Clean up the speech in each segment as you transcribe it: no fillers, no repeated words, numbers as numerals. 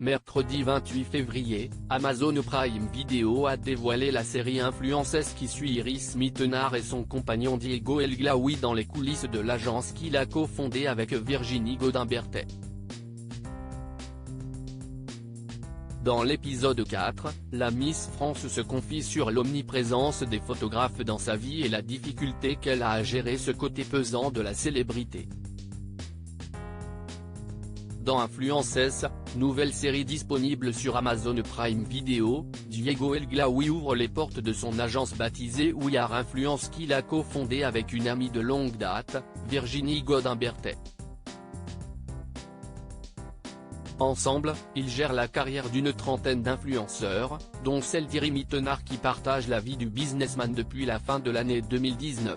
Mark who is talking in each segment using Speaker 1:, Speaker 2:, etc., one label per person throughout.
Speaker 1: Mercredi 28 février, Amazon Prime Video a dévoilé la série influenceuse qui suit Iris Mittenard et son compagnon Diego El Glaoui dans les coulisses de l'agence qu'il a cofondée avec Virginie Gaudin-Berthet. Dans l'épisode 4, la Miss France se confie sur l'omniprésence des photographes dans sa vie et la difficulté qu'elle a à gérer ce côté pesant de la célébrité. Dans Influenceuse, nouvelle série disponible sur Amazon Prime Video, Diego El Glaoui ouvre les portes de son agence baptisée We Are Influence qu'il a cofondée avec une amie de longue date, Virginie Gaudin-Berthet. Ensemble, ils gèrent la carrière d'une trentaine d'influenceurs, dont celle d'Iris Mittenard qui partage la vie du businessman depuis la fin de l'année 2019.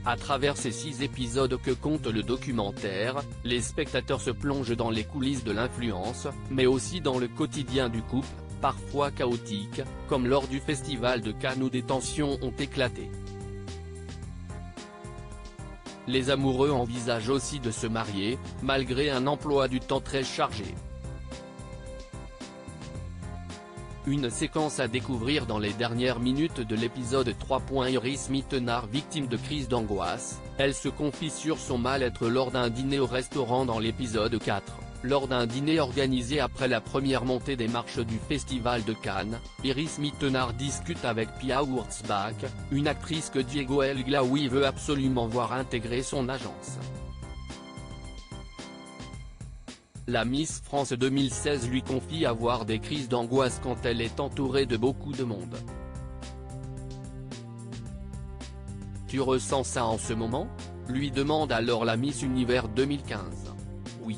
Speaker 1: À travers ces 6 épisodes que compte le documentaire, les spectateurs se plongent dans les coulisses de l'influence, mais aussi dans le quotidien du couple, parfois chaotique, comme lors du festival de Cannes où des tensions ont éclaté. Les amoureux envisagent aussi de se marier, malgré un emploi du temps très chargé. Une séquence à découvrir dans les dernières minutes de l'épisode 3. Iris Mittenard victime de crise d'angoisse, elle se confie sur son mal-être lors d'un dîner au restaurant dans l'épisode 4. Lors d'un dîner organisé après la première montée des marches du Festival de Cannes, Iris Mittenard discute avec Pia Wurtzbach, une actrice que Diego El Glaoui veut absolument voir intégrer son agence. La Miss France 2016 lui confie avoir des crises d'angoisse quand elle est entourée de beaucoup de monde. « Tu ressens ça en ce moment ?» lui demande alors la Miss Univers 2015. « Oui.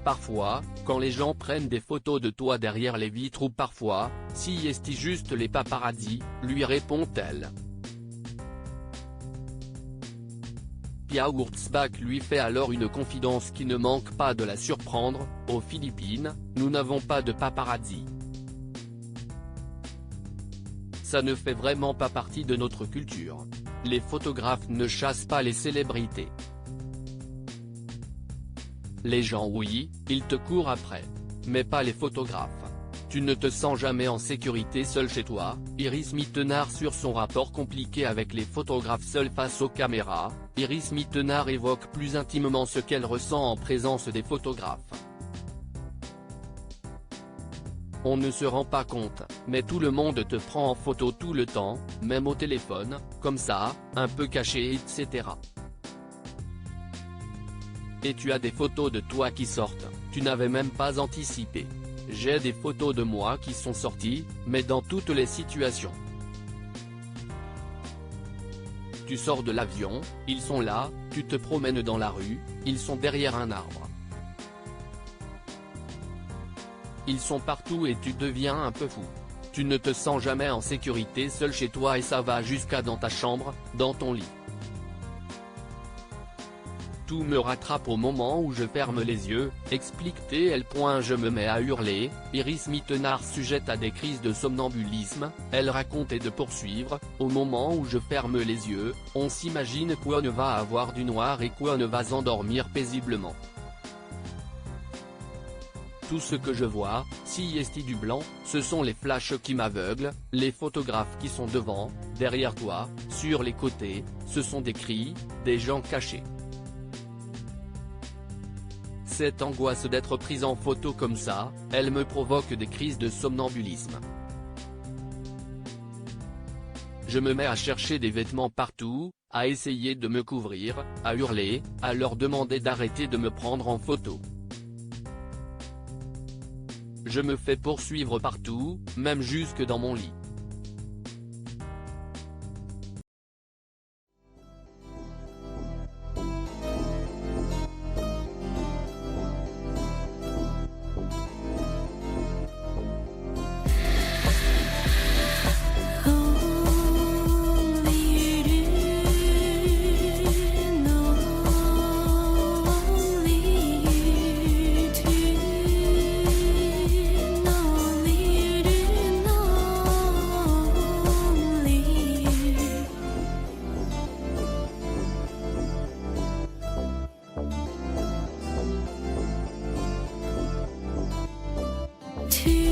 Speaker 1: Parfois, quand les gens prennent des photos de toi derrière les vitres ou parfois, si est-ce juste les paparazzi ?» lui répond-elle. Pia Wurtzbach lui fait alors une confidence qui ne manque pas de la surprendre, « Aux Philippines, nous n'avons pas de paparazzi. Ça ne fait vraiment pas partie de notre culture. Les photographes ne chassent pas les célébrités. Les gens oui, ils te courent après. Mais pas les photographes. Tu ne te sens jamais en sécurité seul chez toi ?» Iris Mittenard sur son rapport compliqué avec les photographes seuls face aux caméras, Iris Mittenard évoque plus intimement ce qu'elle ressent en présence des photographes. « On ne se rend pas compte, mais tout le monde te prend en photo tout le temps, même au téléphone, comme ça, un peu caché etc. Et tu as des photos de toi qui sortent, tu n'avais même pas anticipé. J'ai des photos de moi qui sont sorties, mais dans toutes les situations. Tu sors de l'avion, ils sont là, tu te promènes dans la rue, ils sont derrière un arbre. Ils sont partout et tu deviens un peu fou. Tu ne te sens jamais en sécurité seul chez toi et ça va jusqu'à dans ta chambre, dans ton lit. Tout me rattrape au moment où je ferme les yeux, explique-t-elle. Je me mets à hurler. Iris Mittenard sujette à des crises de somnambulisme, elle raconte et de poursuivre, au moment où je ferme les yeux, on s'imagine qu'on va avoir du noir et qu'on va s'endormir paisiblement. Tout ce que je vois, si est du blanc, ce sont les flashs qui m'aveuglent, les photographes qui sont devant, derrière toi, sur les côtés, ce sont des cris, des gens cachés. Cette angoisse d'être prise en photo comme ça, elle me provoque des crises de somnambulisme. Je me mets à chercher des vêtements partout, à essayer de me couvrir, à hurler, à leur demander d'arrêter de me prendre en photo. Je me fais poursuivre partout, même jusque dans mon lit.
Speaker 2: 去。